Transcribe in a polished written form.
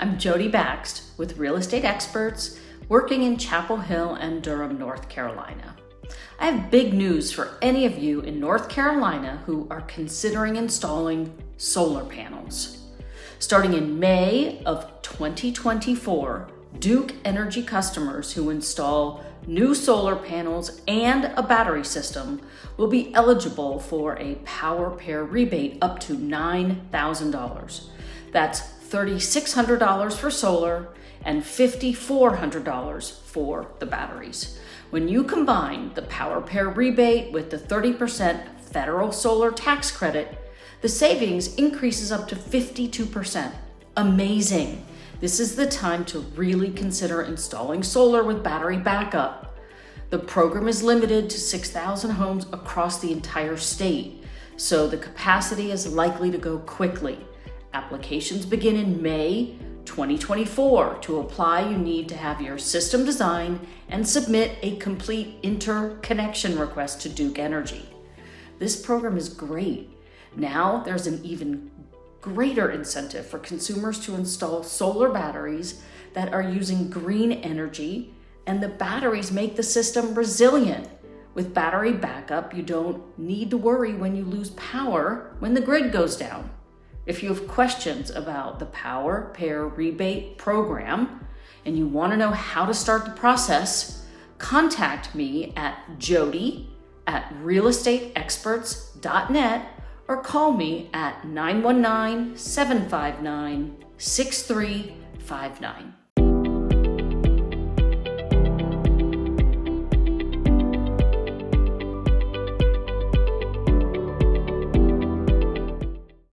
I'm Jodi Bakst with Real Estate Experts working in Chapel Hill and Durham, North Carolina. I have big news for any of you in North Carolina who are considering installing solar panels. Starting in May of 2024, Duke Energy customers who install new solar panels and a battery system will be eligible for a power pair rebate up to $9,000. That's $3,600 for solar and $5,400 for the batteries. When you combine the power pair rebate with the 30% federal solar tax credit, the savings increases up to 52%. Amazing! This is the time to really consider installing solar with battery backup. The program is limited to 6,000 homes across the entire state, so the capacity is likely to go quickly. Applications begin in May 2024. To apply, you need to have your system designed and submit a complete interconnection request to Duke Energy. This program is great. Now there's an even greater incentive for consumers to install solar batteries that are using green energy, and the batteries make the system resilient. With battery backup, you don't need to worry when you lose power when the grid goes down. If you have questions about the Power Pair Rebate program and you want to know how to start the process, contact me at jodi@realestateexperts.net or call me at 919-759-6359.